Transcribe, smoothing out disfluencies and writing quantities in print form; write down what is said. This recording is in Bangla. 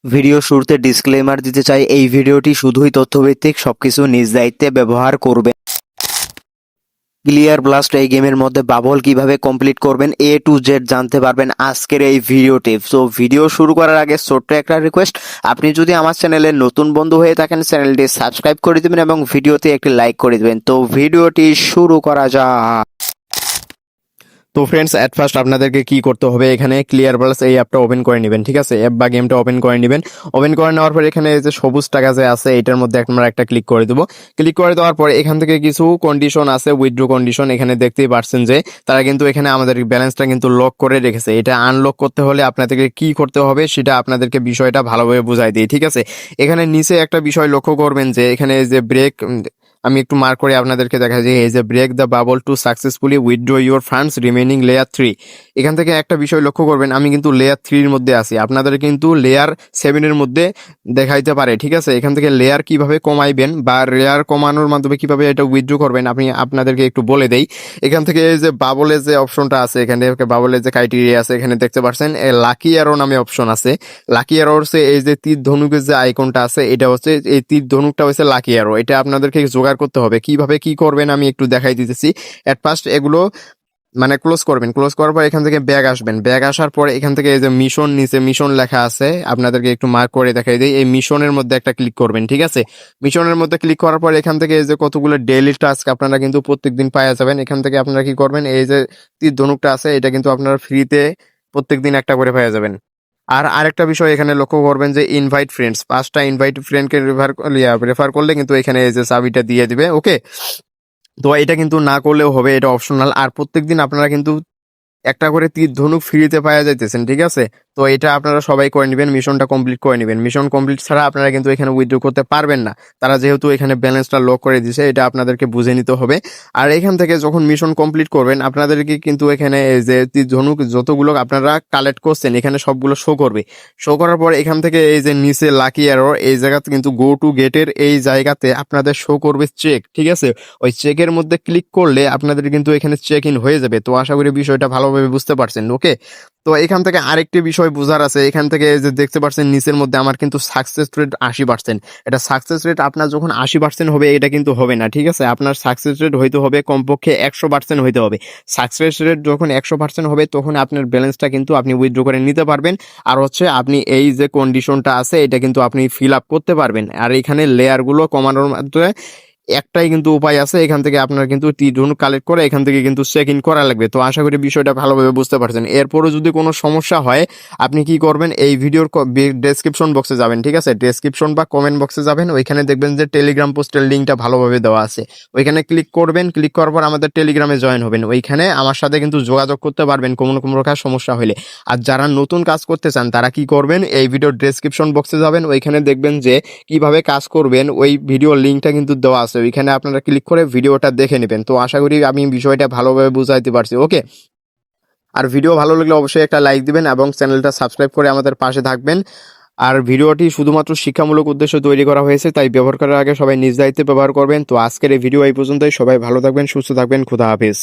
ভিডিও শুরুতে ডিসক্লেমার দিতে চাই, এই ভিডিওটি শুধুই তথ্যভিত্তিক, সবকিছু নিজ দায়িত্বে ব্যবহার করবেন। ক্লিয়ার ব্লাস্ট এই গেমের মধ্যে বাবল কিভাবে কমপ্লিট করবেন A to Z জানতে পারবেন আজকের এই ভিডিওতে। সো ভিডিও শুরু করার আগে ছোট্ট একটা রিকোয়েস্ট, আপনি যদি আমার চ্যানেলে নতুন বন্ধু হয়ে থাকেন চ্যানেলটি সাবস্ক্রাইব করে দিবেন এবং ভিডিওতে একটি লাইক করে দিবেন। তো ভিডিওটি শুরু করা যাক। তো ফ্রেন্ডস, এট ফার্স্ট আপনাদেরকে কি করতে হবে, এখানে ক্লিয়ার প্লাস এই অ্যাপটা ওপেন করে নেবেন। ঠিক আছে, অ্যাপ বা গেমটা ওপেন করে নেবেন। ওপেন করে নেওয়ার পর এখানে যে সবুজ টাকা যে আছে এটার মধ্যে আমরা একটা ক্লিক করে দেবো। ক্লিক করে দেওয়ার পর এখান থেকে কিছু কন্ডিশন আছে, উইথড্র কন্ডিশন। এখানে দেখতেই পাচ্ছেন যে তারা কিন্তু এখানে আমাদের ব্যালেন্সটা কিন্তু লক করে রেখেছে। এটা আনলক করতে হলে আপনাদেরকে কি করতে হবে সেটা আপনাদেরকে বিষয়টা ভালোভাবে বুঝাই দিই। ঠিক আছে, এখানে নিচে একটা বিষয় লক্ষ্য করবেন যে এখানে যে ব্রেক, আমি একটু মার্ক করে আপনাদেরকে দেখা যায় এই যে break the bubble to successfully withdraw your funds remaining layer 3। এখান থেকে একটা বিষয় লক্ষ্য করবেন, আমি কিন্তু লেয়ার 3 মধ্যে আছি, আপনাদের কিন্তু লেয়ার 7 মধ্যে দেখাইতে পারে। ঠিক আছে, এখান থেকে লেয়ার কিভাবে কমাইবেন বা লেয়ার কমানোর মাধ্যমে কিভাবে এটা উইথড্র করবেন আমি আপনাদেরকে একটু বলে দেই। এখান থেকে এই যে বাবলের যে অপশনটা আছে, এখানে বাবলের যে ক্রাইটেরিয়া আছে এখানে দেখতে পাচ্ছেন লাকি অ্যারো নামে অপশন আছে। লাকি অ্যারো হচ্ছে এই যে তীর ধনুকের যে আইকনটা আছে, এটা হচ্ছে এই তীর ধনুকটা হচ্ছে লাকি অ্যারো। এটা আপনাদেরকে জোগাড় করতে হবে। কিভাবে কি করবেন আমি একটু দেখাই দিতেছি। এট ফার্স্ট এগুলো মানে ক্লোজ করবেন। ক্লোজ করার পর এখান থেকে ব্যাগ আসবেন। ব্যাগ আসার পরে এখান থেকে এই যে মিশন, নিচে মিশন লেখা আছে, আপনাদেরকে একটু মার্ক করে দেখাই দিই। এই মিশনের মধ্যে একটা ক্লিক করবেন। ঠিক আছে, মিশনের মধ্যে ক্লিক করার পর এখান থেকে এই যে কতগুলো ডেইলি টাস্ক আপনারা কিন্তু প্রত্যেকদিন পাওয়া যাবেন। এখান থেকে আপনারা কি করবেন, এই যে তীর ধনুকটা আছে এটা কিন্তু আপনারা ফ্রিতে প্রত্যেকদিন একটা করে পাওয়া যাবেন। আর আরেকটা বিষয় এখানে লক্ষ্য করবেন যে ইনভাইট ফ্রেন্ডস, 5টা ইনভাইট ফ্রেন্ডকে রেফার করলে কিন্তু এখানে এই যে চাবিটা দিয়ে দিবে। ওকে, তো এটা কিন্তু না করলেও হবে, এটা অপশনাল। আর প্রত্যেকদিন আপনারা কিন্তু একটা করে তীর ধনুক ফ্রিতে পাওয়া যাইতেছেন। ঠিক আছে, তো এটা আপনারা সবাই করে নেবেন, মিশনটা কমপ্লিট করে নেবেন। মিশন কমপ্লিট ছাড়া আপনারা কিন্তু এখানে উইথড্র করতে পারবেন না। তারা যেহেতু এখানে ব্যালেন্সটা লক করে দিয়েছে, এটা আপনাদেরকে বুঝে নিতে হবে। আর এখান থেকে যখন মিশন কমপ্লিট করবেন আপনাদেরকে কিন্তু এখানে এই যে তীর ধনুক যতগুলো আপনারা কালেক্ট করছেন এখানে সবগুলো শো করবে। শো করার পর এখান থেকে এই যে নিচে লাকি অ্যারো এই জায়গাতে কিন্তু গো টু গেটের এই জায়গাতে আপনাদের শো করবে চেক। ঠিক আছে, ওই চেকের মধ্যে ক্লিক করলে আপনাদের কিন্তু এখানে চেক ইন হয়ে যাবে। তো আশা করি বিষয়টা ভালোভাবে বুঝতে পারছেন। ওকে, তো এখান থেকে আরেকটি বিষয় বোঝার আছে। এখান থেকে যে দেখতে পাচ্ছেন নিচের মধ্যে আমার কিন্তু সাকসেস রেট 80%। এটা সাকসেস রেট আপনার যখন 80% হবে এটা কিন্তু হবে না। ঠিক আছে, আপনার সাকসেস রেট হইতে হবে কমপক্ষে 100% হইতে হবে। সাকসেস রেট যখন 100% হবে তখন আপনার ব্যালেন্সটা কিন্তু আপনি উইথড্র করে নিতে পারবেন। আর হচ্ছে আপনি এই যে কন্ডিশনটা আছে এটা কিন্তু আপনি ফিল আপ করতে পারবেন। আর এখানে লেয়ারগুলো কমানোর মাধ্যমে একটাই কিন্তু উপায় আছে, এখান থেকে আপনার কিন্তু তীর ধনুক কালেক্ট করে এখান থেকে কিন্তু চেক ইন করা লাগবে। তো আশা করি বিষয়টা ভালোভাবে বুঝতে পারছেন। এরপরও যদি কোনো সমস্যা হয় আপনি কি করবেন, এই ভিডিওর ডেসক্রিপশন বক্সে যাবেন। ঠিক আছে, ডেসক্রিপশন বা কমেন্ট বক্সে যাবেন, ওইখানে দেখবেন যে টেলিগ্রাম পোস্টের লিঙ্কটা ভালোভাবে দেওয়া আছে। ওইখানে ক্লিক করবেন, ক্লিক করার পর আমাদের টেলিগ্রামে জয়েন হবেন। ওইখানে আমার সাথে কিন্তু যোগাযোগ করতে পারবেন কোনো প্রকার সমস্যা হলে। আর যারা নতুন কাজ করতে চান তারা কি করবেন, এই ভিডিওর ডেসক্রিপশন বক্সে যাবেন, ওইখানে দেখবেন যে কিভাবে কাজ করবেন ওই ভিডিওর লিঙ্কটা কিন্তু দেওয়া আছে। ওইখানে আপনারা ক্লিক করে ভিডিওটা দেখে নেবেন। তো আশা করি আমি বিষয়টা ভালোভাবে বুঝাইতে পারছি। ওকে, আর ভিডিও ভালো লাগলে অবশ্যই একটা লাইক দিবেন এবং চ্যানেলটা সাবস্ক্রাইব করে আমাদের পাশে থাকবেন। আর ভিডিওটি শুধুমাত্র শিক্ষামূলক উদ্দেশ্যে তৈরি করা হয়েছে, তাই ব্যবহার করার আগে সবাই নিজ দায়িত্বে ব্যবহার করবেন। তো আজকের এই ভিডিও এই পর্যন্তই। সবাই ভালো থাকবেন, সুস্থ থাকবেন, খুদা হাফেজ।